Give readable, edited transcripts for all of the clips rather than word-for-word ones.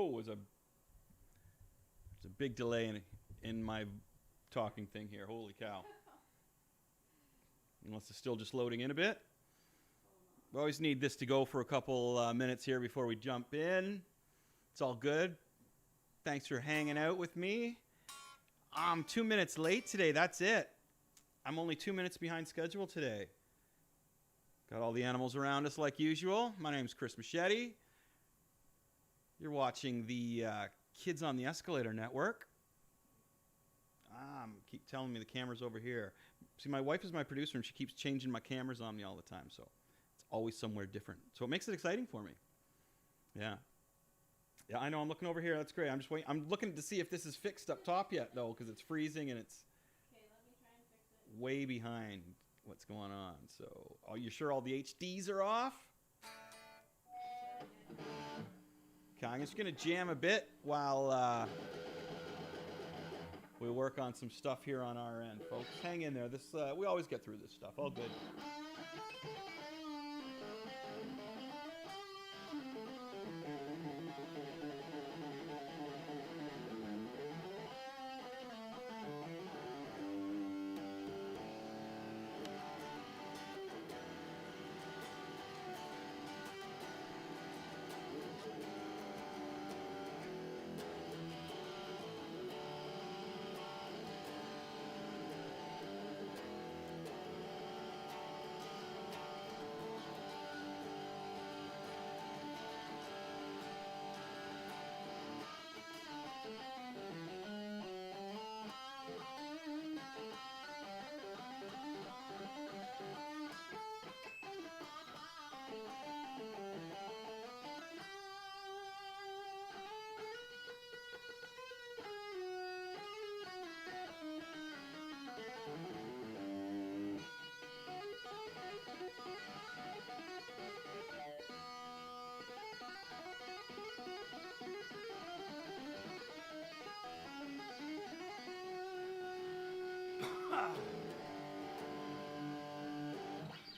Whoa, there's a big delay in my talking thing here. Holy cow. Unless it's still just loading in a bit. We always need this to go for a couple minutes here before we jump in. It's all good. Thanks for hanging out with me. I'm 2 minutes late today. That's it. I'm only 2 minutes behind schedule today. Got all the animals around us like usual. My name's Chris Machete. You're watching the Kids on the Escalator Network. Keep telling me the camera's over here. See, my wife is my producer, and she keeps changing my cameras on me all the time, so it's always somewhere different. So it makes it exciting for me. Yeah. Yeah, I know. I'm looking over here. That's great. I'm just waiting. I'm looking to see if this is fixed up top yet, though, because it's freezing and it's way behind what's going on. So, are you sure all the HDs are off? Okay, I'm just going to jam a bit while we work on some stuff here on our end, folks. Hang in there. This we always get through this stuff. All good.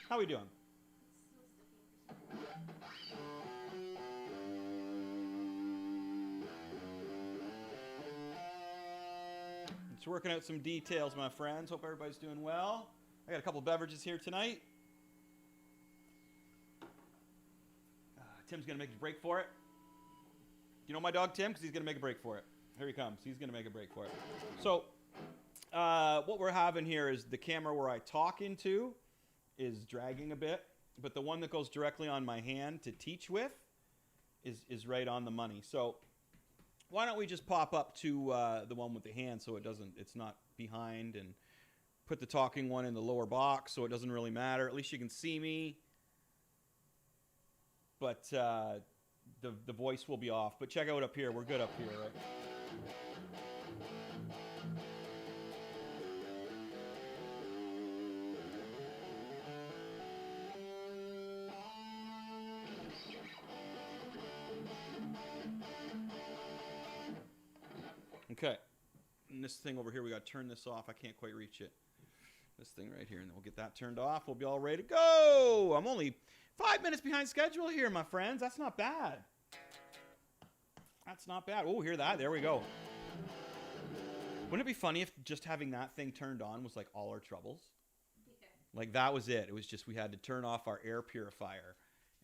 How we doing? Just working out some details, my friends. Hope everybody's doing well. I got a couple beverages here tonight. Tim's going to make a break for it. You know my dog Tim? Because he's going to make a break for it. Here he comes. He's going to make a break for it. So, what we're having here is the camera where I talk into is dragging a bit, but the one that goes directly on my hand to teach with is right on the money. So why don't we just pop up to the one with the hand so it's not behind, and put the talking one in the lower box so it doesn't really matter. At least you can see me, but the voice will be off. But check out up here. We're good up here, right? Okay, and this thing over here, we got to turn this off. I can't quite reach it. This thing right here, and then we'll get that turned off. We'll be all ready to go. I'm only 5 minutes behind schedule here, my friends. That's not bad. That's not bad. Oh, hear that? There we go. Wouldn't it be funny if just having that thing turned on was like all our troubles? Yeah. Like that was it. It was just we had to turn off our air purifier,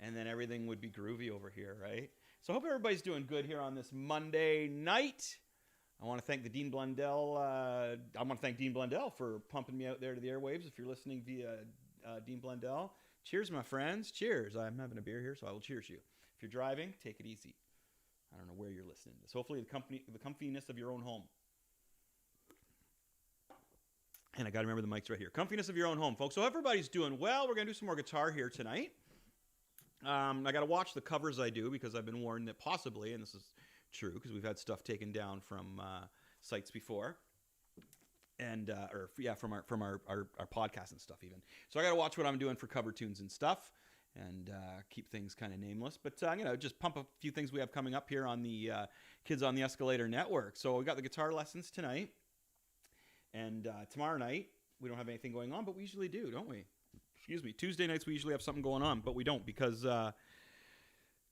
and then everything would be groovy over here, right? So I hope everybody's doing good here on this Monday night. I want to thank Dean Blundell for pumping me out there to the airwaves. If you're listening via Dean Blundell, cheers, my friends. Cheers. I'm having a beer here, so I will cheers you. If you're driving, take it easy. I don't know where you're listening to this. Hopefully the comfiness of your own home. And I got to remember the mic's right here. Comfiness of your own home, folks. So everybody's doing well. We're going to do some more guitar here tonight. I got to watch the covers I do because I've been warned that possibly, and this is true because we've had stuff taken down from sites before, and from our podcast and stuff even. So I got to watch what I'm doing for cover tunes and stuff, and keep things kind of nameless. But just pump a few things we have coming up here on the Kids on the Escalator Network. So we got the guitar lessons tonight, and tomorrow night we don't have anything going on, but we usually do, don't we? Excuse me. Tuesday nights we usually have something going on, but we don't because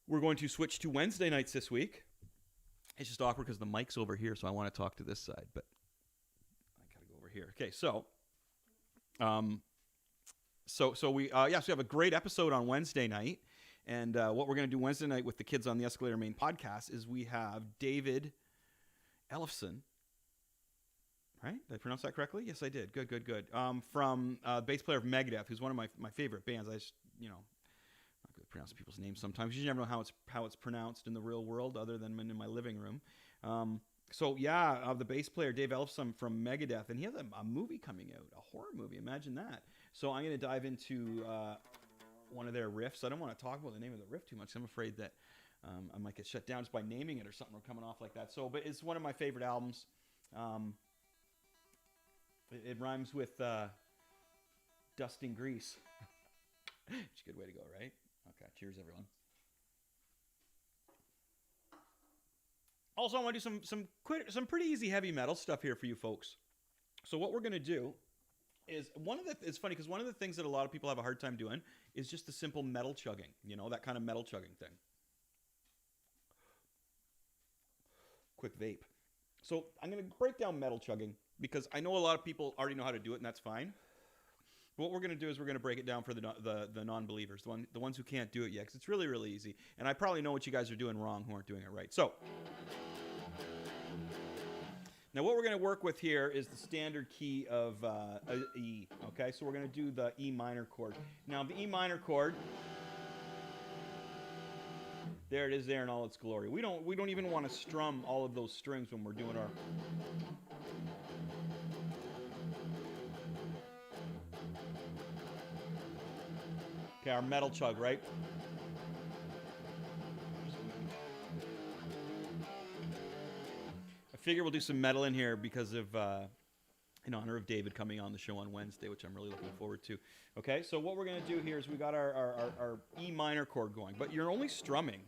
we're going to switch to Wednesday nights this week. It's just awkward because the mic's over here, so I want to talk to this side, but I got to go over here. Okay, so we have a great episode on Wednesday night, and what we're going to do Wednesday night with the kids on the Escalator Main podcast is we have David Ellefson. Right? Did I pronounce that correctly? Yes, I did. Good. From bass player of Megadeth, who's one of my favorite bands. I just, I'm not good at pronouncing people's names sometimes. You never know how it's pronounced in the real world other than in my living room. The bass player, Dave Ellefson from Megadeth, and he has a movie coming out, a horror movie. Imagine that. So I'm going to dive into one of their riffs. I don't want to talk about the name of the riff too much. I'm afraid that I might get shut down just by naming it or something or coming off like that. But it's one of my favorite albums. It rhymes with dust and grease. It's a good way to go, right? Okay, cheers, everyone. Also, I want to do some pretty easy heavy metal stuff here for you folks. So what we're going to do is it's funny because one of the things that a lot of people have a hard time doing is just the simple metal chugging, that kind of metal chugging thing. Quick vape. So I'm going to break down metal chugging because I know a lot of people already know how to do it, and that's fine. But what we're going to do is we're going to break it down for the non-believers, the ones who can't do it yet, because it's really, really easy. And I probably know what you guys are doing wrong who aren't doing it right. So now what we're going to work with here is the standard key of E. Okay, so we're going to do the E minor chord. Now the E minor chord, there it is there in all its glory. We don't even want to strum all of those strings when we're doing our... Okay, our metal chug, right? I figure we'll do some metal in here because of, in honor of David coming on the show on Wednesday, which I'm really looking forward to. Okay, so what we're going to do here is we got our E minor chord going, but you're only strumming.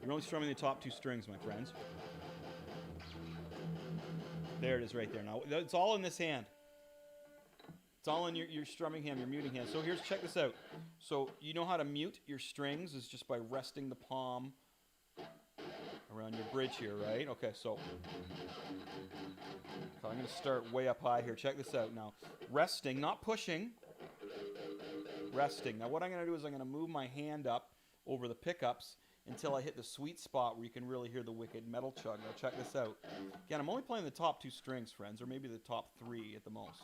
You're only strumming the top two strings, my friends. There it is right there. Now, it's all in this hand. It's all in your strumming hand, your muting hand. So check this out. So you know how to mute your strings is just by resting the palm around your bridge here, right? Okay, so I'm going to start way up high here. Check this out now. Resting, not pushing. Resting. Now what I'm going to do is I'm going to move my hand up over the pickups until I hit the sweet spot where you can really hear the wicked metal chug. Now check this out. Again, I'm only playing the top two strings, friends, or maybe the top three at the most.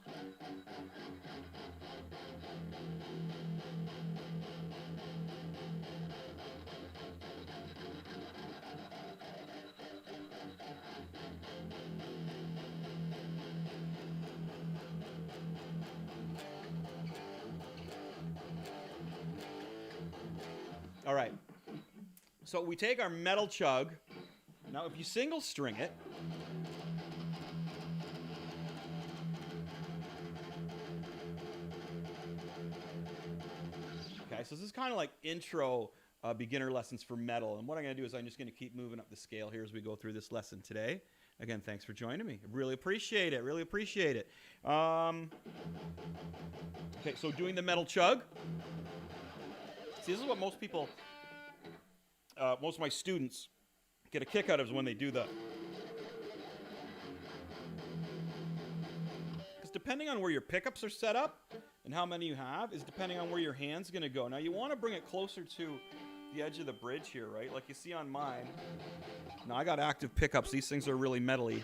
All right. So we take our metal chug. Now, if you single string it, okay, so this is kind of like intro beginner lessons for metal. And what I'm going to do is I'm just going to keep moving up the scale here as we go through this lesson today. Again, thanks for joining me. Really appreciate it. Really appreciate it. Okay, so doing the metal chug. See, this is what most people... most of my students get a kick out of is when they do that. Because depending on where your pickups are set up and how many you have is depending on where your hand's going to go. Now you want to bring it closer to the edge of the bridge here, right? Like you see on mine. Now I got active pickups. These things are really metally.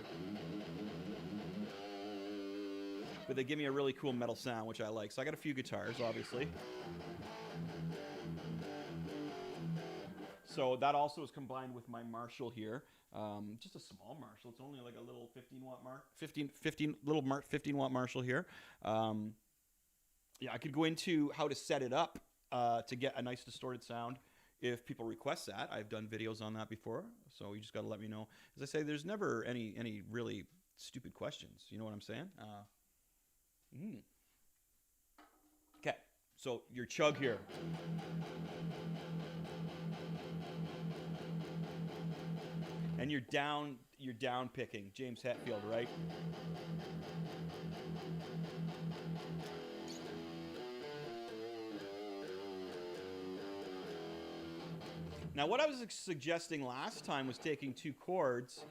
But they give me a really cool metal sound, which I like. So I got a few guitars, obviously. So that also is combined with my Marshall here, just a small Marshall. It's only like a little 15 watt Marshall here. I could go into how to set it up to get a nice distorted sound if people request that. I've done videos on that before, so you just got to let me know. As I say, there's never any really stupid questions. You know what I'm saying? Okay, so your chug here. And you're down picking, James Hetfield, right? Now, what I was suggesting last time was taking 2 chords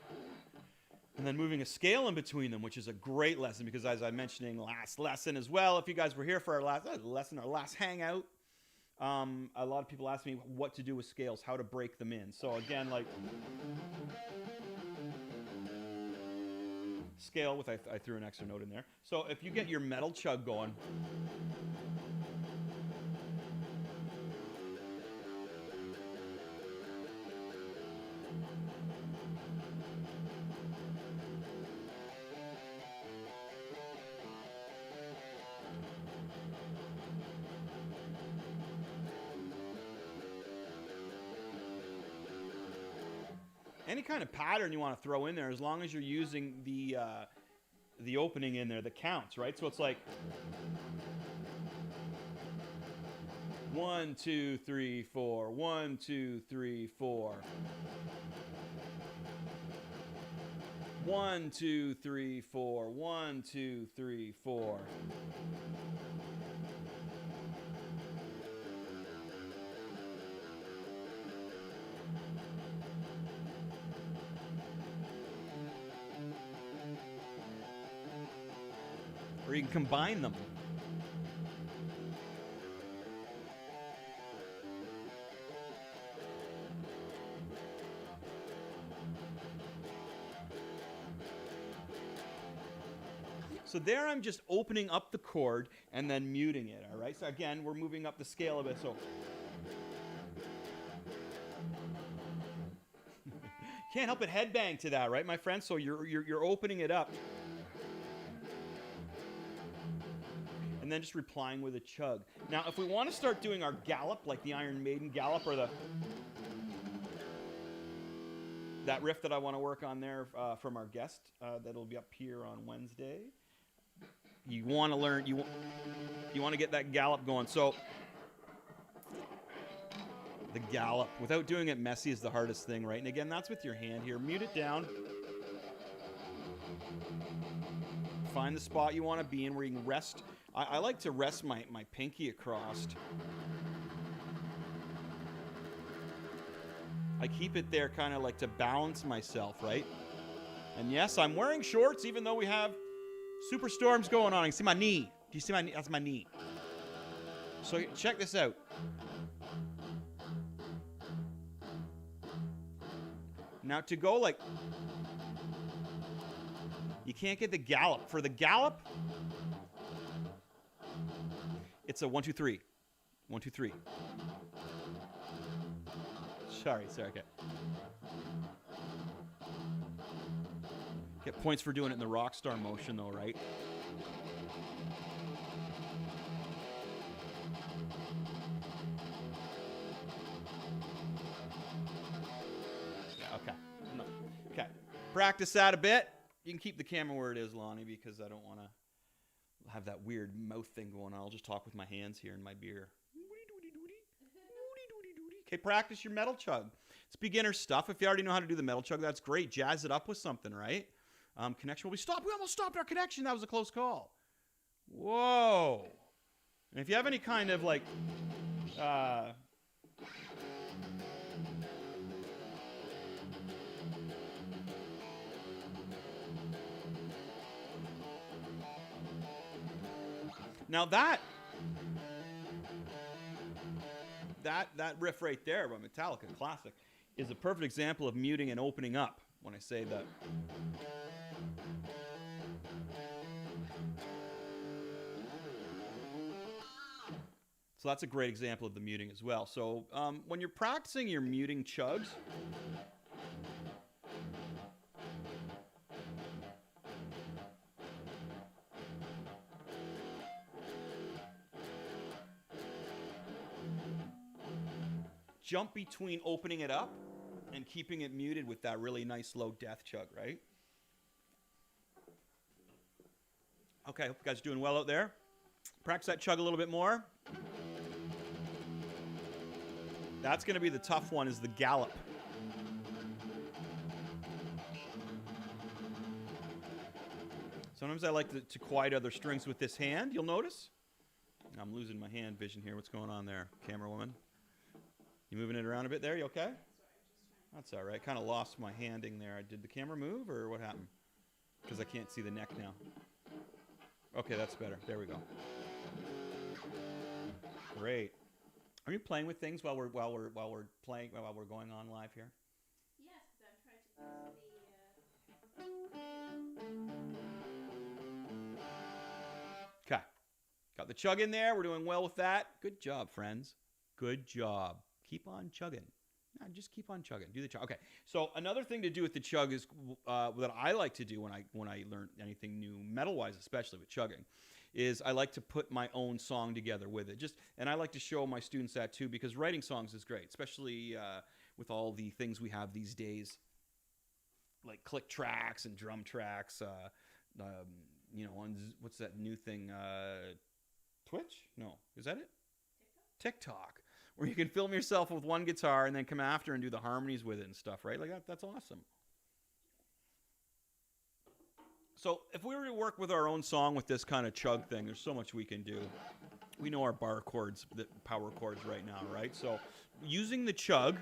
and then moving a scale in between them, which is a great lesson because, as I mentioned last lesson as well, if you guys were here for our last lesson, our last hangout, a lot of people ask me what to do with scales, how to break them in. So again, like scale with, I threw an extra note in there. So if you get your metal chug going, any kind of pattern you want to throw in there, as long as you're using the opening in there that counts, right? So it's like 1, 2, 3, 4, 1, 2, 3, 4. 1, 2, 3, 4, 1, 2, 3, 4. Or you can combine them. So there I'm just opening up the chord and then muting it, all right? So again, we're moving up the scale a bit, so. Can't help but headbang to that, right, my friend? So you're opening it up. And then just replying with a chug. Now, if we want to start doing our gallop, like the Iron Maiden gallop, or that riff that I want to work on there from our guest, that'll be up here on Wednesday. You want to learn, you want to get that gallop going. So the gallop, without doing it messy, is the hardest thing, right? And again, that's with your hand here. Mute it down. Find the spot you want to be in where you can rest. I like to rest my pinky across. I keep it there kind of like to balance myself, right? And yes, I'm wearing shorts even though we have superstorms going on. You see my knee. Do you see my knee? That's my knee. So check this out. Now to go like, you can't get the gallop. For the gallop, it's a 1, 2, 3. 1, 2, 3. Sorry, okay. Get points for doing it in the rock star motion though, right? Yeah, okay. No. Okay. Practice that a bit. You can keep the camera where it is, Lonnie, because I don't want to have that weird mouth thing going on. I'll just talk with my hands here and my beer. Okay, practice your metal chug. It's beginner stuff. If you already know how to do the metal chug, that's great. Jazz it up with something, right? Connection will be stopped. We almost stopped our connection. That was a close call. Whoa. And if you have any kind of like... Now that riff right there by Metallica, classic, is a perfect example of muting and opening up when I say that. So that's a great example of the muting as well. So when you're practicing your muting chugs, jump between opening it up and keeping it muted with that really nice low death chug, right? Okay, hope you guys are doing well out there. Practice that chug a little bit more. That's going to be the tough one, is the gallop. Sometimes I like to quiet other strings with this hand, you'll notice. I'm losing my hand vision here. What's going on there, camera woman? You moving it around a bit there? You okay? That's all right. Kind of lost my handing there. Did the camera move or what happened? Because I can't see the neck now. Okay, that's better. There we go. Great. Are you playing with things while we're going on live here? Yes, because I'm trying to use the. Okay. Got the chug in there. We're doing well with that. Good job, friends. Good job. Keep on chugging. No, just keep on chugging. Do the chug. Okay. So another thing to do with the chug is that I like to do when I learn anything new, metal-wise, especially with chugging, is I like to put my own song together with it. And I like to show my students that too, because writing songs is great, especially with all the things we have these days, like click tracks and drum tracks. On what's that new thing? Twitch? No, is that it? TikTok, where you can film yourself with one guitar and then come after and do the harmonies with it and stuff, right? Like that's awesome. So if we were to work with our own song with this kind of chug thing, there's so much we can do. We know our bar chords, the power chords right now, right? So using the chug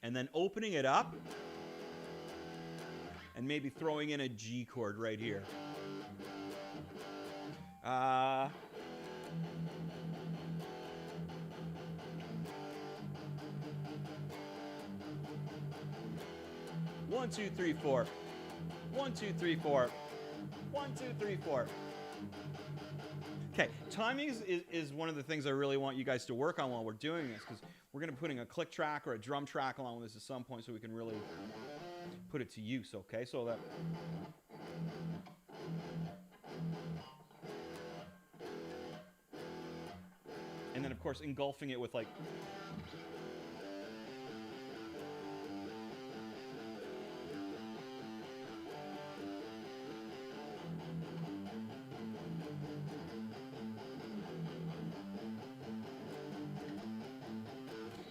and then opening it up and maybe throwing in a G chord right here. 1, 2, 3, 4. 1, 2, 3, 4. 1, 2, 3, 4. Okay, timing is one of the things I really want you guys to work on while we're doing this, because we're going to be putting a click track or a drum track along with this at some point so we can really put it to use, okay? So that... And then, of course, engulfing it with, like...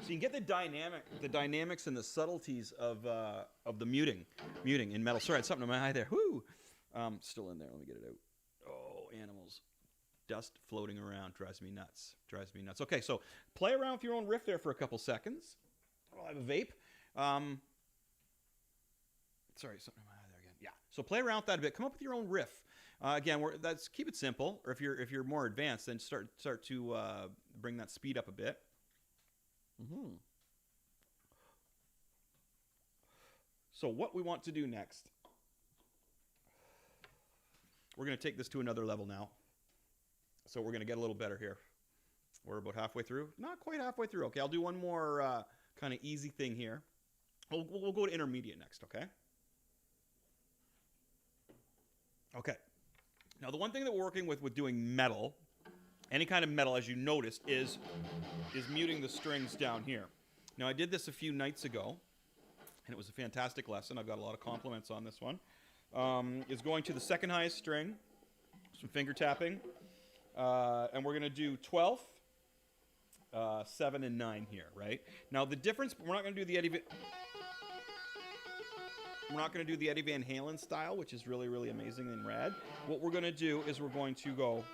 So you can get the dynamics and the subtleties of the muting in metal. Sorry, I had something in my eye there. Whoo! Still in there. Let me get it out. Oh, animals. Dust floating around drives me nuts. Okay, so play around with your own riff there for a couple seconds. Oh, I have a vape. Sorry, something in my eye there again. Yeah. So play around with that a bit. Come up with your own riff. Again, keep it simple. Or if you're more advanced, then start to bring that speed up a bit. Mm-hmm. So what we want to do next, we're going to take this to another level now. So we're going to get a little better here. We're about halfway through. Not quite halfway through. Okay, I'll do one more kind of easy thing here. We'll go to intermediate next, okay? Okay. Now, the one thing that we're working with doing metal, any kind of metal, as you noticed, is muting the strings down here. Now, I did this a few nights ago, and it was a fantastic lesson. I've got a lot of compliments on this one. Is going to the second highest string, some finger tapping, and we're going to do 12th, 7, and 9 here, right? Now, the difference, we're not going to do the Eddie Van Halen style, which is really, really amazing and rad. What we're going to do is we're going to go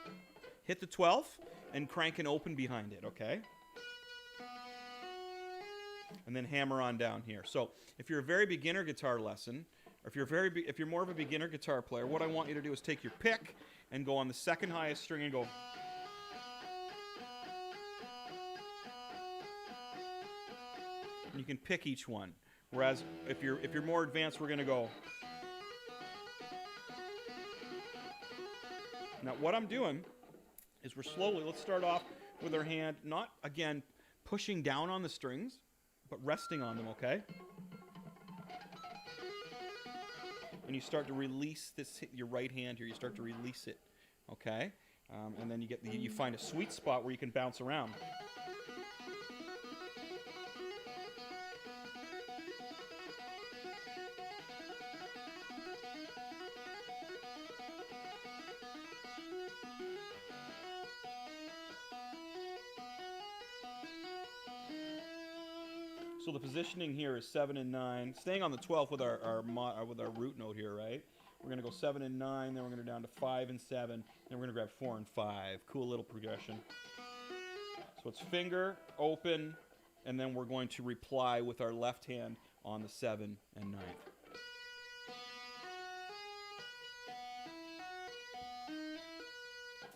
hit the 12th and crank an open behind it, okay? And then hammer on down here. So if you're a very beginner guitar lesson, or if you're more of a beginner guitar player, what I want you to do is take your pick and go on the second highest string and go. And you can pick each one. Whereas if you're more advanced, we're going to go. Now what I'm doing is let's start off with our hand, not, again, pushing down on the strings, but resting on them, okay? And you start to release your right hand here, you start to release it, okay? And then you find a sweet spot where you can bounce around. So the positioning here is 7 and 9. Staying on the 12th with our root note here, right? We're going to go 7 and 9, then we're going to go down to 5 and 7, then we're going to grab 4 and 5. Cool little progression. So So it's finger, open, and then we're going to reply with our left hand on the 7 and 9th.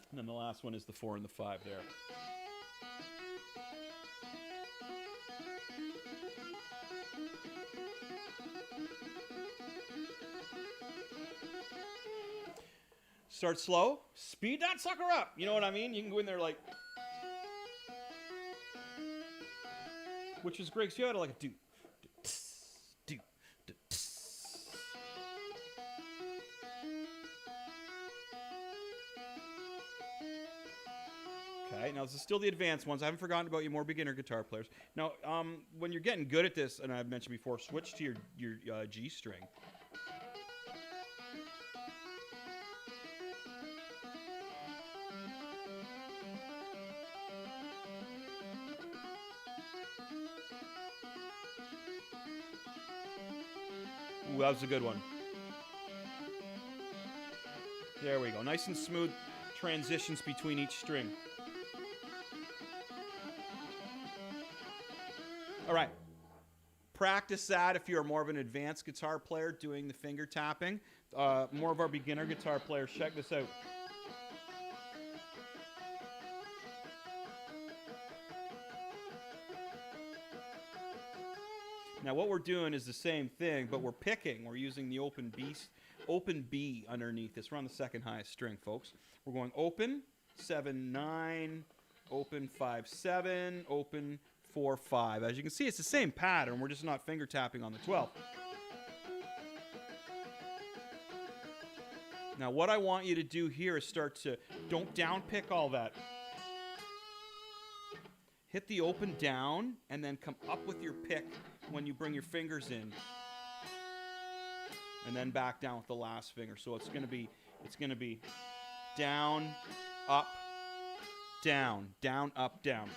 And then the last one is the 4 and the 5 there. Start slow, speed that sucker up. You know what I mean? You can go in there like, which is great. So you had like a do, do, do. Okay, now this is still the advanced ones. I haven't forgotten about you more beginner guitar players. Now, when you're getting good at this, and I've mentioned before, switch to your G string. Ooh, that was a good one. There we go. Nice and smooth transitions between each string. All right. Practice that if you're more of an advanced guitar player doing the finger tapping. More of our beginner guitar players, check this out. Now what we're doing is the same thing, but we're picking. We're using the open B underneath this. We're on the second highest string, folks. We're going open, 7, 9, open, 5, 7, open, 4, 5. As you can see, it's the same pattern. We're just not finger tapping on the 12th. Now what I want you to do here is start to, don't down pick all that. Hit the open down and then come up with your pick when you bring your fingers in. And then back down with the last finger. So it's going to be down, up, down, down, up, down.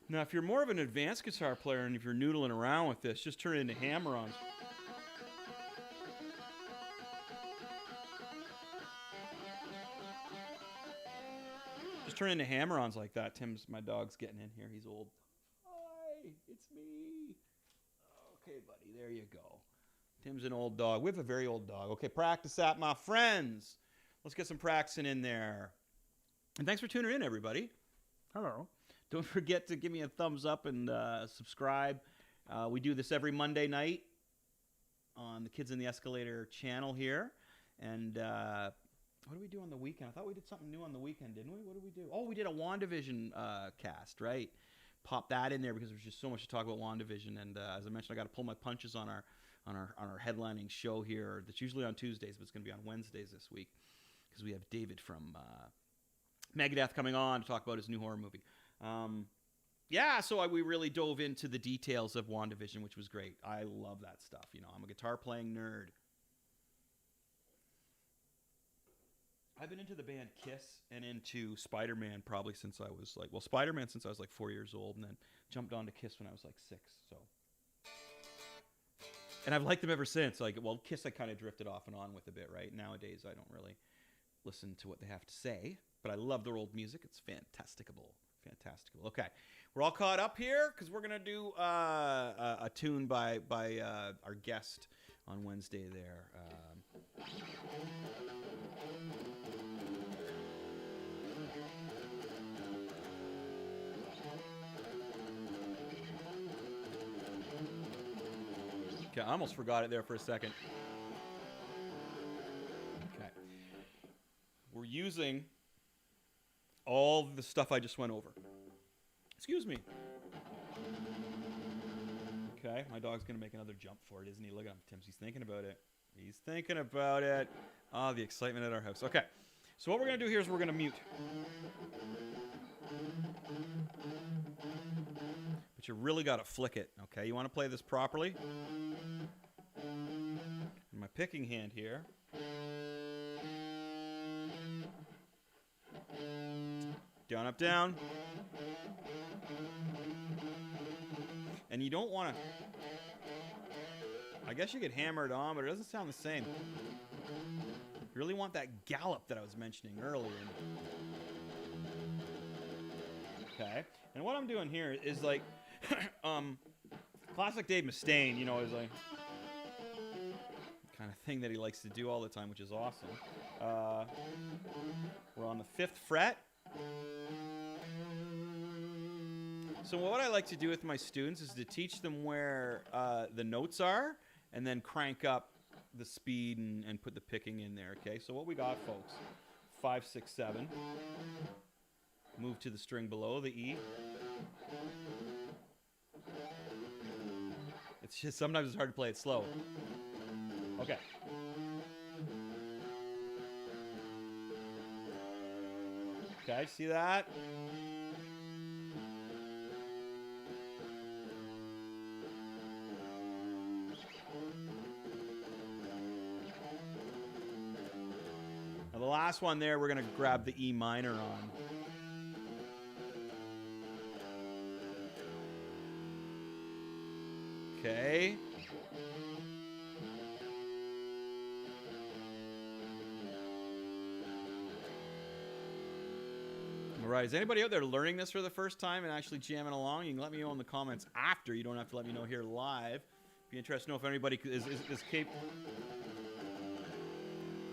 Now, if you're more of an advanced guitar player and if you're noodling around with this, just turn it into hammer-ons. Just turn it into hammer-ons like that. My dog's getting in here. He's old. Hi, it's me. Okay, buddy, there you go. Tim's an old dog. We have a very old dog. Okay, practice that, my friends. Let's get some practicing in there. And thanks for tuning in, everybody. Hello. Don't forget to give me a thumbs up and subscribe. We do this every Monday night on the Kids in the Escalator channel here. And what do we do on the weekend? I thought we did something new on the weekend, didn't we? What did we do? Oh, we did a WandaVision cast, right? Pop that in there because there's just so much to talk about WandaVision. And as I mentioned, I got to pull my punches on our headlining show here. That's usually on Tuesdays, but it's going to be on Wednesdays this week because we have David from Megadeth coming on to talk about his new horror movie. Yeah, so we really dove into the details of WandaVision, which was great. I love that stuff. You know, I'm a guitar playing nerd. I've been into the band Kiss and into Spider-Man probably since I was like, Spider-Man since I was like 4 years old, and then jumped on to Kiss when I was like 6. So, and I've liked them ever since. Like, Kiss I kind of drifted off and on with a bit, right? Nowadays I don't really listen to what they have to say, but I love their old music. It's fantastical. Fantastical. Okay, we're all caught up here because we're gonna do a tune by our guest on Wednesday there. Okay, I almost forgot it there for a second. Okay, we're using all the stuff I just went over. Excuse me. Okay, my dog's going to make another jump for it, isn't he? Look at him, Tim. He's thinking about it. He's thinking about it. Oh, the excitement at our house. Okay, so what we're going to do here is we're going to mute. But you really got to flick it, okay? You want to play this properly? In my picking hand here, Down, up, down. And you don't want to... I guess you could hammer it on, but it doesn't sound the same. You really want that gallop that I was mentioning earlier. Okay. And what I'm doing here is like... classic Dave Mustaine, you know, is like... kind of thing that he likes to do all the time, which is awesome. We're on the 5th fret. So what I like to do with my students is to teach them where the notes are and then crank up the speed and put the picking in there, okay? So what we got, folks, 5, 6, 7. Move to the string below, the E. It's just, sometimes it's hard to play it slow. Okay. Okay, see that? Now the last one there, we're going to grab the E minor on. Okay. All right, is anybody out there learning this for the first time and actually jamming along? You can let me know in the comments after. You don't have to let me know here live. Be interested to know if anybody is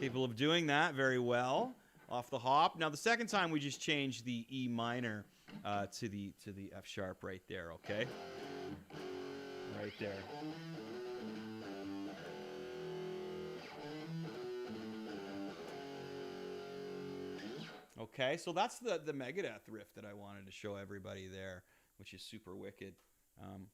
capable of doing that very well off the hop. Now the second time we just changed the E minor to the F sharp right there, okay? Right there. Okay, so that's the Megadeth riff that I wanted to show everybody there, which is super wicked.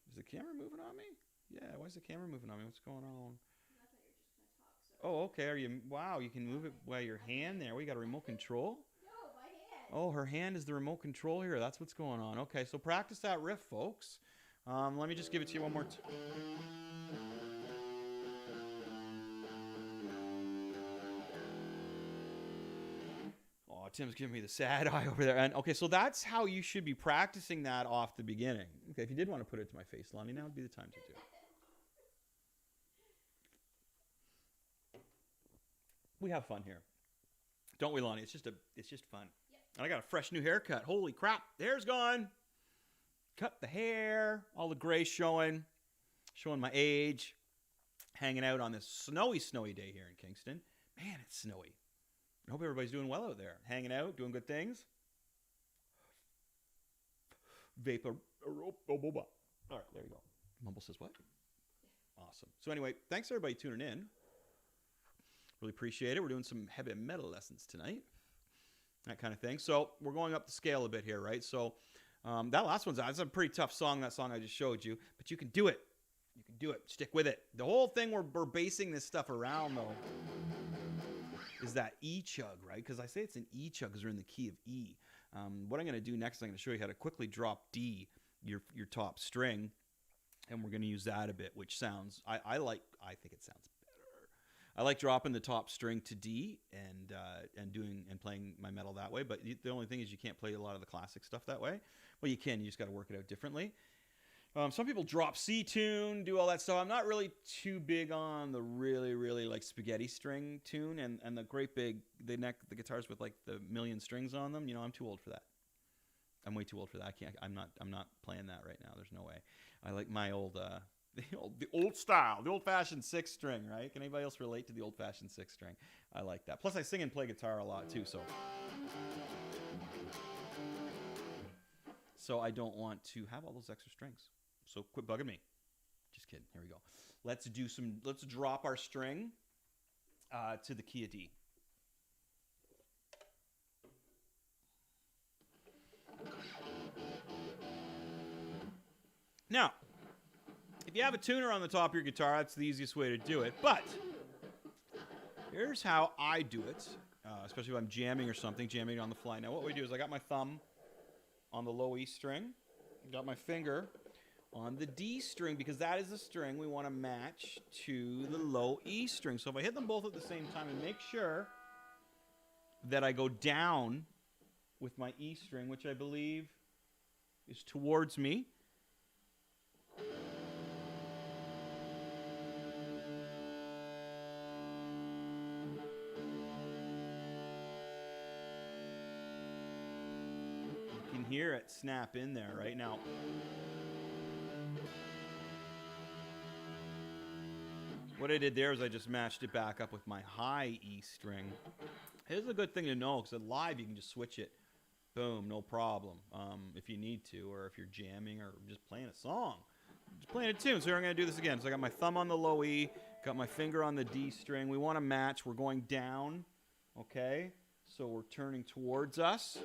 Is the camera moving on me? Yeah, why is the camera moving on me? What's going on? I thought you were just gonna talk. So. Oh, okay. Are you? Wow, you can move it by your hand there. We got a remote control. No, my hand. Oh, her hand is the remote control here. That's what's going on. Okay, so practice that riff, folks. Let me just give it to you one more time. Oh, Tim's giving me the sad eye over there. And okay, so that's how you should be practicing that off the beginning. Okay, if you did want to put it to my face, Lonnie, now would be the time to do it. We have fun here, don't we, Lonnie? It's just fun. Yep. And I got a fresh new haircut. Holy crap, the hair's gone. Cut the hair, all the gray showing my age. Hanging out on this snowy day here in Kingston. Man, it's snowy. I hope everybody's doing well out there. Hanging out, doing good things. Vapor. All right, there you go. Mumble says what? Awesome. So anyway, thanks everybody tuning in. Really appreciate it. We're doing some heavy metal lessons tonight. That kind of thing. So we're going up the scale a bit here, right? So that last that's a pretty tough song, that song I just showed you. But you can do it. You can do it. Stick with it. The whole thing we're basing this stuff around, though, is that E chug, right? Because I say it's an E chug because we're in the key of E. What I'm going to do next, I'm going to show you how to quickly drop D, your top string, and we're going to use that a bit, which sounds, I think it sounds better. I like dropping the top string to D and playing my metal that way, but the only thing is you can't play a lot of the classic stuff that way. Well, you can, you just got to work it out differently. Some people drop C tune, do all that stuff. I'm not really too big on the really like spaghetti string tune and the great big the guitars with like the million strings on them. You know, I'm too old for that. I'm way too old for that. I'm not playing that right now. There's no way. I like my old the old style, the old-fashioned 6-string, right? Can anybody else relate to the old-fashioned 6-string? I like that. Plus I sing and play guitar a lot too, so I don't want to have all those extra strings. So quit bugging me. Just kidding. Here we go. Let's drop our string to the key of D. Now, if you have a tuner on the top of your guitar, that's the easiest way to do it. But here's how I do it, especially if I'm jamming or something, jamming on the fly. Now, what we do is I got my thumb on the low E string, got my finger on the D string, because that is the string we want to match to the low E string. So if I hit them both at the same time and make sure that I go down with my E string, which I believe is towards me. You can hear it snap in there right now. What I did there is I just matched it back up with my high E string. Here's a good thing to know, because live you can just switch it. Boom, no problem. If you need to, or if you're jamming or just playing a song. Just playing a tune. So here I'm going to do this again. So I got my thumb on the low E, got my finger on the D string. We want to match. We're going down. Okay? So we're turning towards us.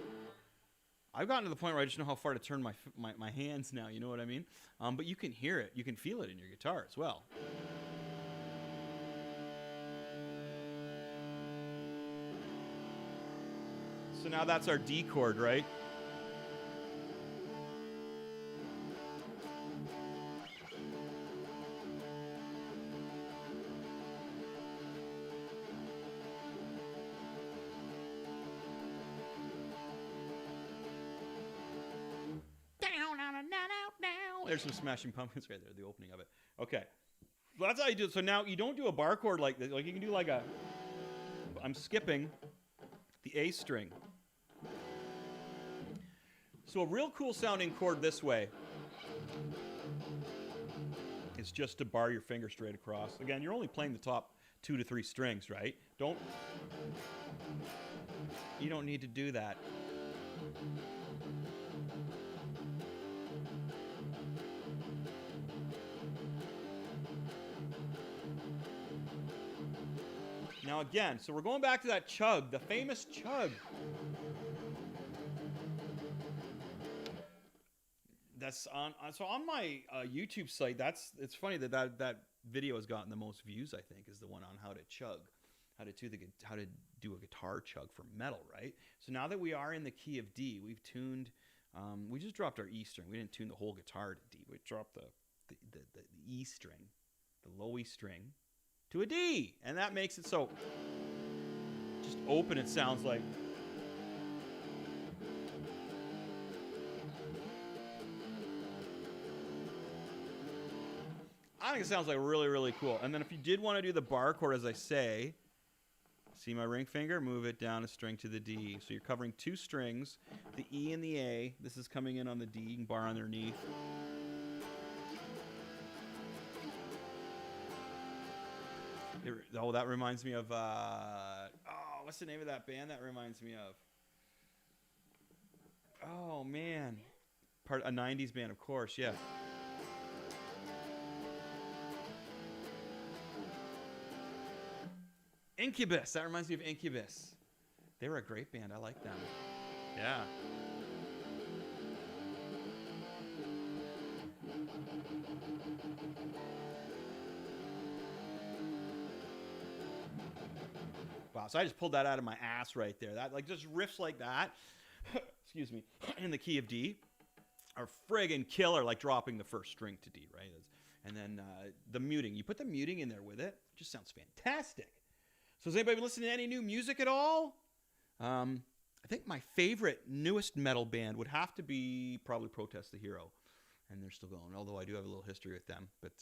I've gotten to the point where I just know how far to turn my hands now. You know what I mean? But you can hear it. You can feel it in your guitar as well. So now that's our D chord, right? There's some Smashing Pumpkins right there, the opening of it. Okay. So that's how you do it. So now you don't do a bar chord like this. Like you can do like a... I'm skipping the A string. So a real cool sounding chord this way is just to bar your finger straight across. Again, you're only playing the top 2 to 3 strings, right? You don't need to do that. Now again, so we're going back to that chug, the famous chug. That's on my YouTube site. It's funny that video has gotten the most views. I think is the one on how to chug, how to do a guitar chug for metal, right? So now that we are in the key of D, we've tuned. We just dropped our E string. We didn't tune the whole guitar to D. We dropped the E string, the low E string, to a D, and that makes it so just open. It sounds like. I think it sounds like really, really cool. And then if you did want to do the bar chord, as I say, see my ring finger? Move it down a string to the D. So you're covering 2 strings, the E and the A. This is coming in on the D. You can bar underneath. Oh, that reminds me of, what's the name of that band that reminds me of? Oh, man. A 90s band, of course, yeah. Incubus. That reminds me of Incubus. They were a great band. I like them. Yeah. Wow. So I just pulled that out of my ass right there. That like just riffs like that. Excuse me. In the key of D are friggin' killer. Like dropping the first string to D, right? And then the muting. You put the muting in there with it. It just sounds fantastic. So has anybody been listening to any new music at all? I think my favorite, newest metal band would have to be probably Protest the Hero. And they're still going, although I do have a little history with them. But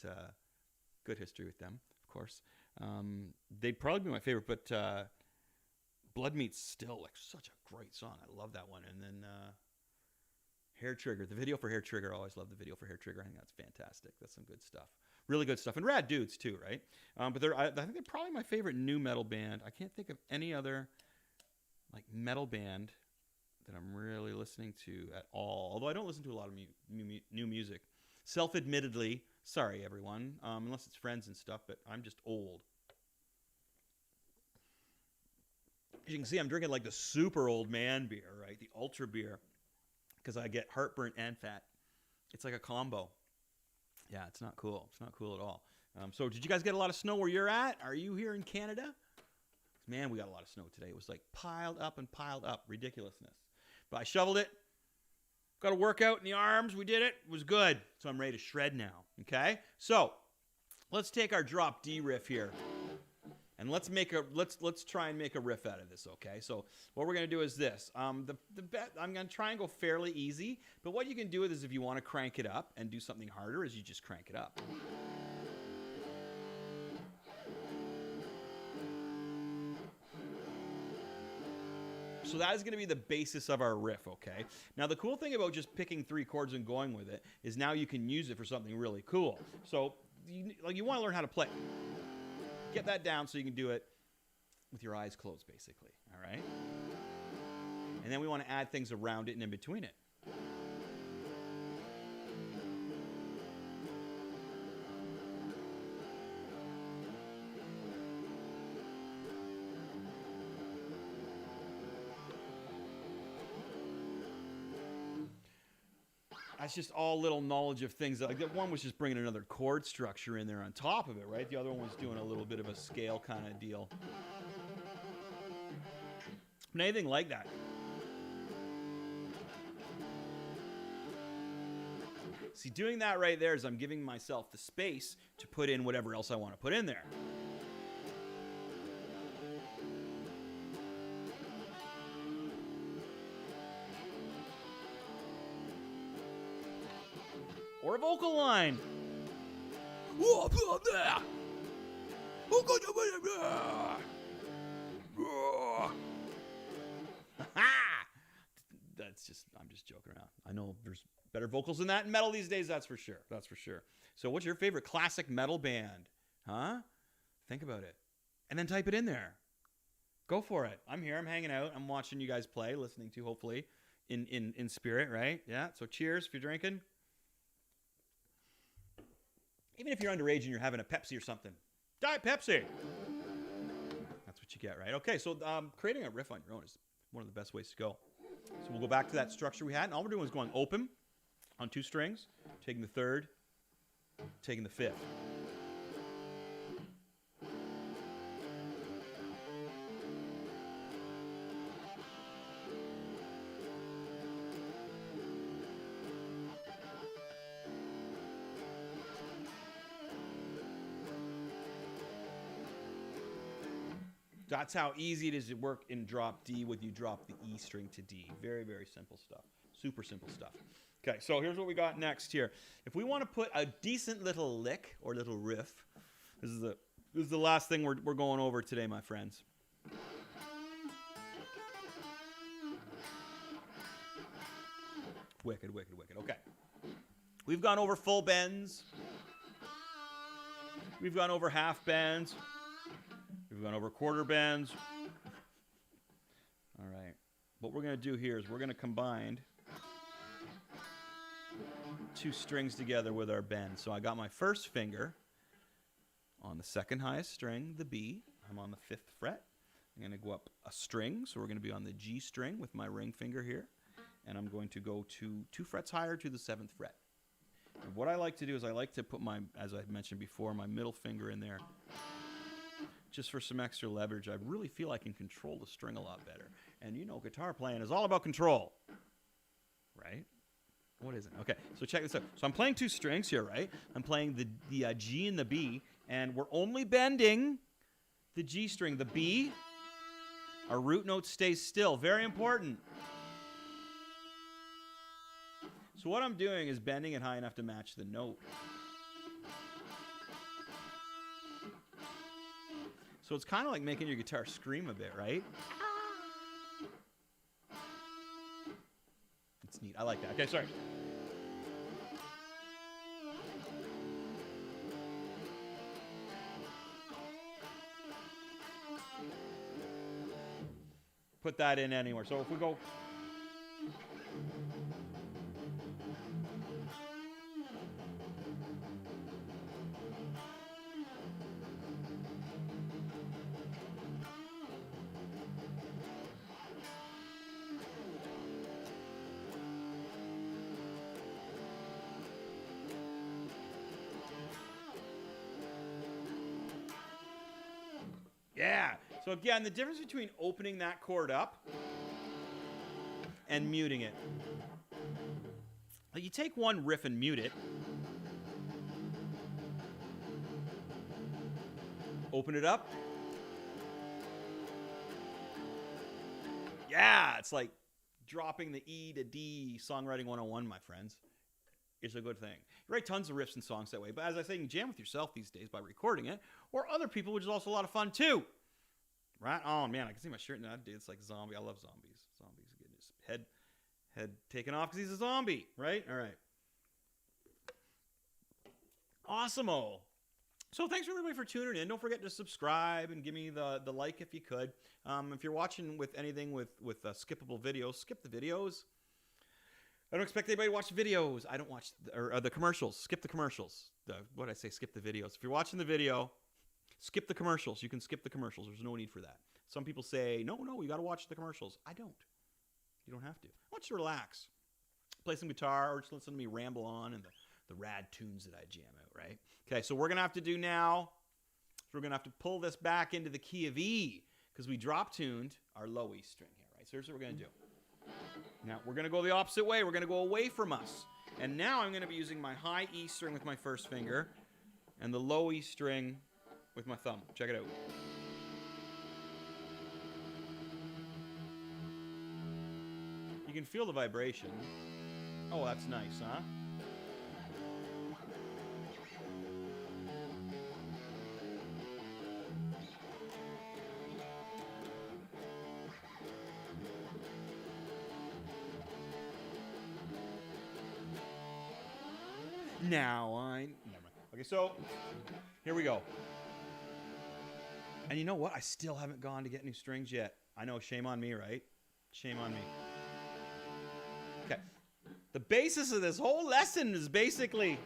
good history with them, of course. They'd probably be my favorite, but Blood Meat's still like such a great song. I love that one. And then Hair Trigger. The video for Hair Trigger, I always love the video for Hair Trigger. I think that's fantastic. That's some good stuff. Really good stuff. And rad dudes, too, right? But I think they're probably my favorite new metal band. I can't think of any other like metal band that I'm really listening to at all. Although I don't listen to a lot of new music. Self-admittedly, sorry, everyone, unless it's friends and stuff, but I'm just old. As you can see, I'm drinking like the super old man beer, right? The ultra beer, because I get heartburn and fat. It's like a combo. Yeah, it's not cool. It's not cool at all. So did you guys get a lot of snow where you're at? Are you here in Canada? Man, we got a lot of snow today. It was like piled up and piled up. Ridiculousness. But I shoveled it. Got a workout in the arms. We did it. It was good. So I'm ready to shred now. Okay? So let's take our drop D riff here. And let's try and make a riff out of this, okay? So what we're gonna do is this. I'm gonna try and go fairly easy, but what you can do is if you want to crank it up and do something harder, is you just crank it up. So that is going to be the basis of our riff, okay? Now, the cool thing about just picking 3 chords and going with it is now you can use it for something really cool. So, you want to learn how to play. Get that down so you can do it with your eyes closed, basically, all right? And then we want to add things around it and in between it. That's just all little knowledge of things. Like that one was just bringing another chord structure in there on top of it, right? The other one was doing a little bit of a scale kind of deal. But anything like that. See, doing that right there is I'm giving myself the space to put in whatever else I want to put in there. Or a vocal line. That's just, I'm just joking around. I know there's better vocals than that in metal these days, that's for sure. That's for sure. So what's your favorite classic metal band? Huh? Think about it. And then type it in there. Go for it. I'm here, I'm hanging out, I'm watching you guys play, listening to, hopefully, in spirit, right? Yeah, so cheers if you're drinking. Even if you're underage and you're having a Pepsi or something. Diet Pepsi! That's what you get, right? Okay, so creating a riff on your own is one of the best ways to go. So we'll go back to that structure we had. And all we're doing is going open on 2 strings, taking the 3rd, taking the 5th. That's how easy it is to work in drop D when you drop the E string to D. Very, very simple stuff. Super simple stuff. Okay, so here's what we got next here. If we want to put a decent little lick or little riff, this is the last thing we're going over today, my friends. Wicked, wicked, wicked. Okay. We've gone over full bends. We've gone over half bends. We've gone over quarter bends. All right. What we're going to do here is we're going to combine 2 strings together with our bend. So I got my first finger on the 2nd highest string, the B. I'm on the 5th fret. I'm going to go up a string. So we're going to be on the G string with my ring finger here. And I'm going to go to 2 frets higher to the 7th fret. And what I like to do is I like to put my, as I mentioned before, my middle finger in there. Just for some extra leverage. I really feel I can control the string a lot better. And you know, guitar playing is all about control. Right? What is it? Okay, so check this out. So I'm playing 2 strings here, right? I'm playing the G and the B, and we're only bending the G string. The B, our root note stays still. Very important. So what I'm doing is bending it high enough to match the note. So it's kind of like making your guitar scream a bit, right? It's neat. I like that. Okay, sorry. Put that in anywhere. So if we go... Yeah. So again, the difference between opening that chord up and muting it. Like you take one riff and mute it. Open it up, Yeah, it's like dropping the E to D songwriting 101, my friends. It's a good thing. You write tons of riffs and songs that way, but as I say, you can jam with yourself these days by recording it, or other people, which is also a lot of fun too. Right on, man. I can see my shirt now, dude. It's like zombie. I love zombies. Zombies getting his head taken off because he's a zombie, right? All right. Awesome-o. So thanks everybody for tuning in. Don't forget to subscribe and give me the like if you could. If you're watching with anything with skippable videos, skip the videos. I don't expect anybody to watch the videos. I don't watch the commercials. Skip the commercials. What did I say? Skip the videos. If you're watching the video, skip the commercials. You can skip the commercials. There's no need for that. Some people say, no, you got to watch the commercials. I don't. You don't have to. I want you to relax. Play some guitar or just listen to me ramble on and the rad tunes that I jam out, right? Okay, so we're going to have to do now, we're going to have to pull this back into the key of E because we drop tuned our low E string here, right? So here's what we're going to do. Now, we're going to go the opposite way. We're going to go away from us. And now I'm going to be using my high E string with my first finger and the low E string with my thumb. Check it out. You can feel the vibration. Oh, that's nice, huh? Never mind. Okay, so here we go. And you know what? I still haven't gone to get new strings yet. I know, shame on me, right? Shame on me. Okay. The basis of this whole lesson is basically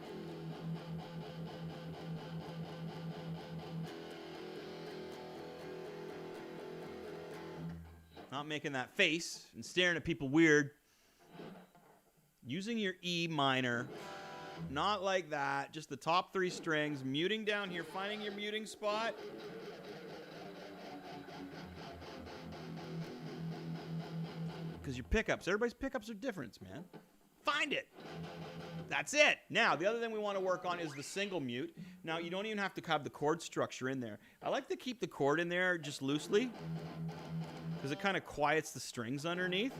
not making that face and staring at people weird. Using your E minor. Not like that. Just the top three strings. Muting down here. Finding your muting spot. Because your pickups, everybody's pickups are different, man. Find it. That's it. Now, the other thing we want to work on is the single mute. Now, you don't even have to have the chord structure in there. I like to keep the chord in there just loosely because it kind of quiets the strings underneath.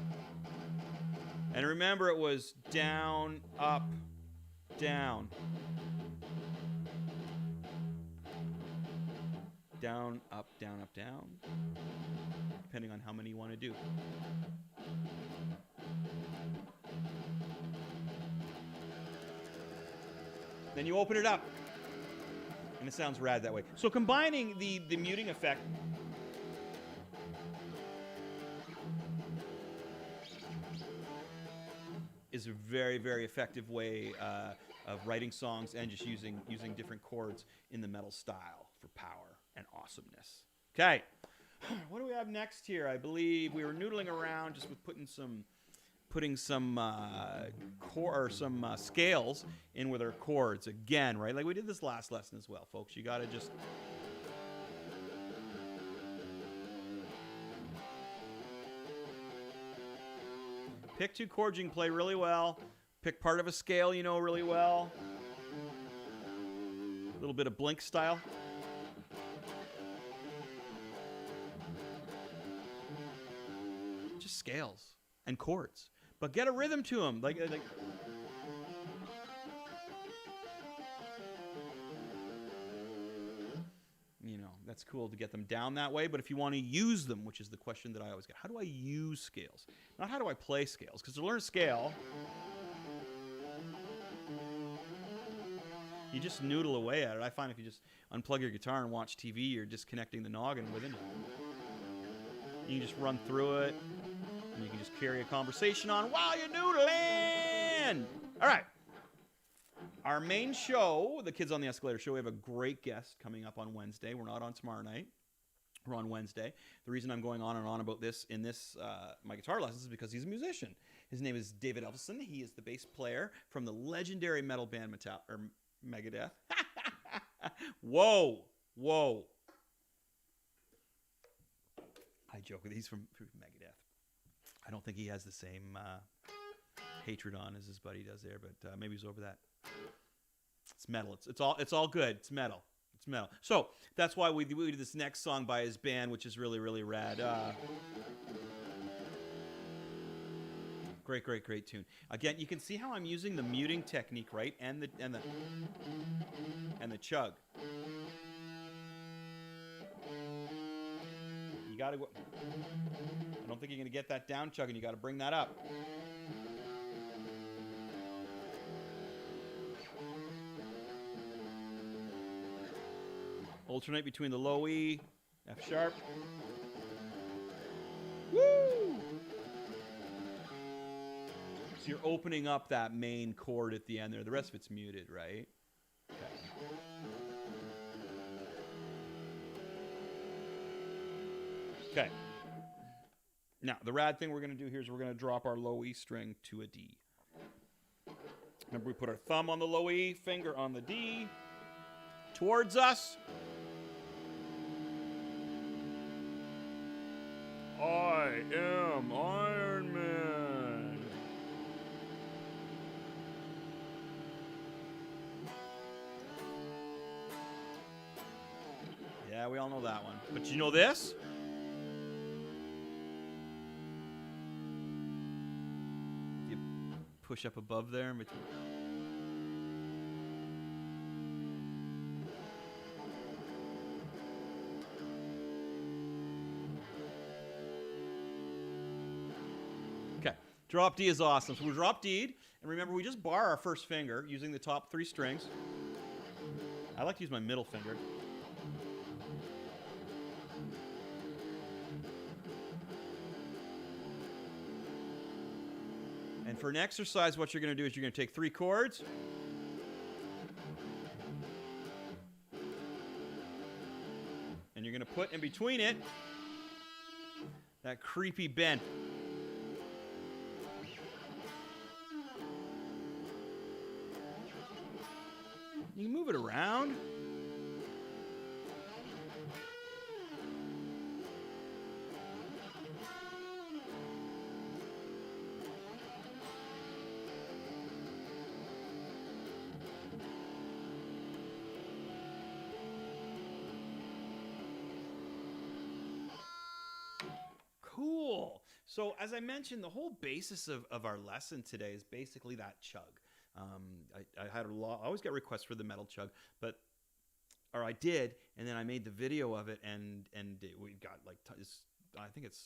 And remember, it was down, up, down. Down, up, down, up, down. Depending on how many you want to do. Then you open it up. And it sounds rad that way. So combining the muting effect is a very, very effective way of writing songs and just using different chords in the metal style for power and awesomeness. Okay, what do we have next here? I believe we were noodling around just with putting some scales in with our chords again, right? Like we did this last lesson as well, folks. You got to just pick two chords you can play really well. Pick part of a scale you know really well. A little bit of Blink style. Just scales and chords. But get a rhythm to them. Like you know, that's cool to get them down that way. But if you want to use them, which is the question that I always get, how do I use scales? Not how do I play scales? Because to learn scale, you just noodle away at it. I find if you just unplug your guitar and watch TV, you're disconnecting the noggin within it. You can just run through it. And you can just carry a conversation on while you're noodling. All right. Our main show, the Kids on the Escalator show, we have a great guest coming up on Wednesday. We're not on tomorrow night. We're on Wednesday. The reason I'm going on and on about this in this my guitar lessons is because he's a musician. His name is David Elfson. He is the bass player from the legendary metal band Megadeth. Whoa. I joke with he's from Megadeth. I don't think he has the same hatred on as his buddy does there, but maybe he's over that. It's metal. It's all good. It's metal. It's metal. So that's why we do this next song by his band, which is really, really rad. Great tune. Again, you can see how I'm using the muting technique, right? And the chug. You got to go. I don't think you're going to get that down chugging. You got to bring that up. Alternate between the low E, F sharp. Woo! So you're opening up that main chord at the end there. The rest of it's muted, right? Okay. Now, the rad thing we're going to do here is we're going to drop our low E string to a D. Remember, we put our thumb on the low E, finger on the D, towards us. I am Iron Man. Yeah, we all know that one. But you know this? You push up above there in between. Okay, drop D is awesome. So we drop D, and remember we just bar our first finger using the top 3 strings. I like to use my middle finger. And for an exercise, what you're going to do is you're going to take 3 chords. And you're going to put in between it that creepy bend. You can move it around. Cool. So as I mentioned, the whole basis of our lesson today is basically that chug. I had I always get requests for the metal chug, or I did, and then I made the video of it, and we got like, I think it's,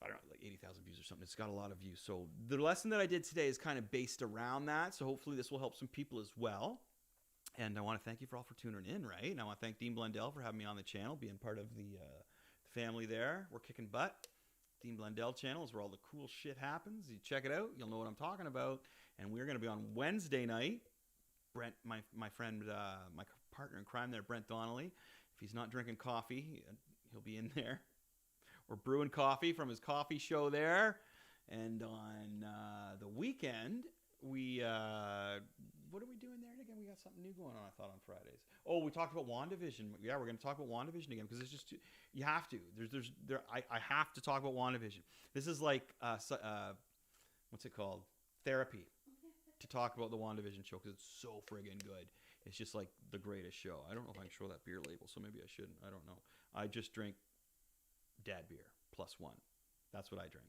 I don't know, like 80,000 views or something. It's got a lot of views. So the lesson that I did today is kind of based around that. So hopefully this will help some people as well. And I want to thank you for all for tuning in, right? And I want to thank Dean Blundell for having me on the channel, being part of the family there. We're kicking butt. Dean Blundell channel is where all the cool shit happens. You check it out, you'll know what I'm talking about. And we're going to be on Wednesday night. Brent, my friend, my partner in crime there, Brent Donnelly. If he's not drinking coffee, he'll be in there. We're brewing coffee from his coffee show there. And on the weekend, we what are we doing there again? We got something new going on, I thought, on Fridays. Oh, we talked about WandaVision. Yeah, we're going to talk about WandaVision again because it's just you have to. I have to talk about WandaVision. This is like what's it called? Therapy to talk about the WandaVision show because it's so friggin' good. It's just like the greatest show. I don't know if I can show that beer label, so maybe I shouldn't. I don't know. I just drink dad beer +1. That's what I drink.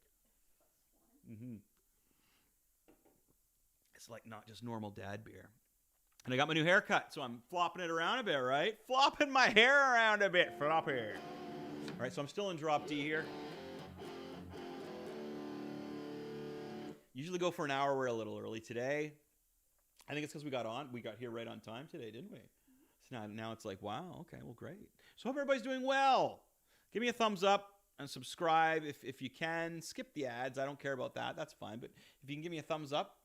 Mm-hmm. It's like not just normal dad beer. And I got my new haircut, so I'm flopping it around a bit, right? Flopping my hair around a bit. Flop here. All right, so I'm still in drop D here. Usually go for an hour. We're a little early today. I think it's because we got here right on time today, didn't we? So now it's like, wow, okay, well, great. So hope everybody's doing well. Give me a thumbs up and subscribe if you can. Skip the ads. I don't care about that. That's fine. But if you can give me a thumbs up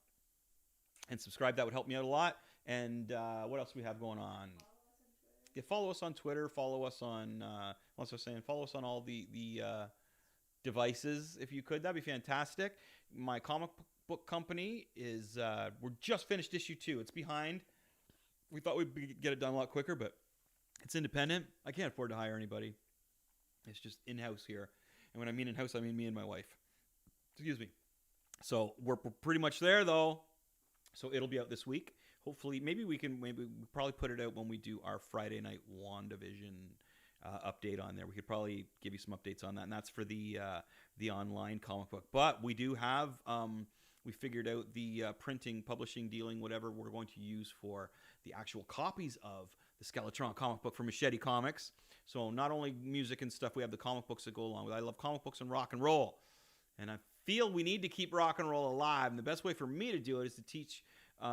and subscribe, that would help me out a lot. And what else do we have going on? Yeah, follow us on Twitter. Follow us on, follow us on all the devices if you could. That'd be fantastic. My comic book company is, we're just finished issue 2. It's behind. We thought we'd get it done a lot quicker, but it's independent. I can't afford to hire anybody. It's just in-house here. And when I mean in-house, I mean me and my wife. Excuse me. So we're pretty much there, though. So it'll be out this week. Hopefully, maybe we'll probably put it out when we do our Friday night WandaVision update on there. We could probably give you some updates on that. And that's for the the online comic book. But we do have, we figured out the printing, publishing, dealing, whatever we're going to use for the actual copies of the Skeletron comic book from Machete Comics. So not only music and stuff, we have the comic books that go along with it. I love comic books and rock and roll. And I feel we need to keep rock and roll alive. And the best way for me to do it is to teach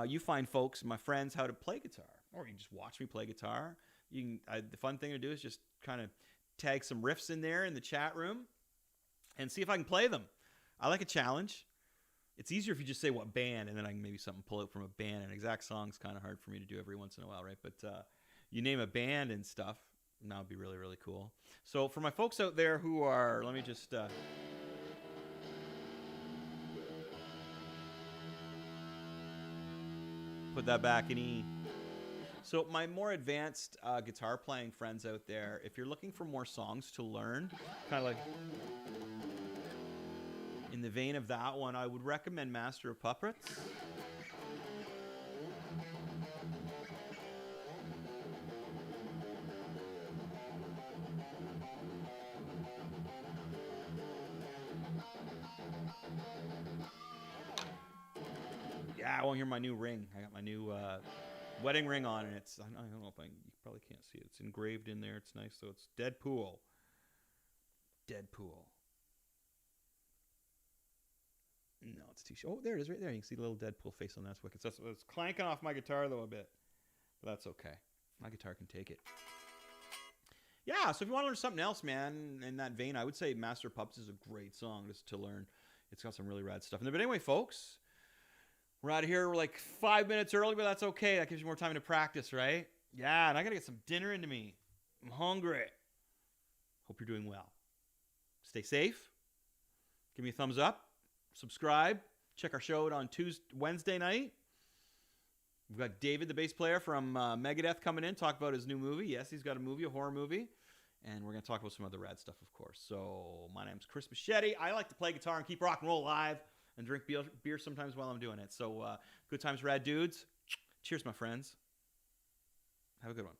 you fine folks, my friends, how to play guitar. Or you can just watch me play guitar. You can. The fun thing to do is just kind of tag some riffs in there in the chat room and see if I can play them. I like a challenge. It's easier if you just say what band, and then I can maybe something pull out from a band. An exact song's kind of hard for me to do every once in a while, right? But you name a band and stuff, and that would be really, really cool. So for my folks out there who are, let me just... put that back in E. So my more advanced guitar playing friends out there, if you're looking for more songs to learn, kind of like in the vein of that one, I would recommend Master of Puppets. Yeah, I won't hear my new ring. I got my new wedding ring on, and it's, I don't know if you probably can't see it. It's engraved in there. It's nice. So it's Deadpool. Deadpool. No, it's too short. Oh, there it is right there. You can see the little Deadpool face on that. It's wicked. So it's clanking off my guitar, though, a bit. But that's okay. My guitar can take it. Yeah, so if you want to learn something else, man, in that vein, I would say Master of Puppets is a great song just to learn. It's got some really rad stuff in there. But anyway, folks, we're out of here. We're like 5 minutes early, but that's okay. That gives you more time to practice, right? Yeah, and I got to get some dinner into me. I'm hungry. Hope you're doing well. Stay safe. Give me a thumbs up. Subscribe. Check our show out on Wednesday night. We've got David, the bass player from Megadeth, coming in, talk about his new movie. Yes, he's got a movie, a horror movie. And we're going to talk about some other rad stuff, of course. So my name's Chris Machete. I like to play guitar and keep rock and roll alive and drink beer sometimes while I'm doing it. So good times, rad dudes. Cheers, my friends. Have a good one.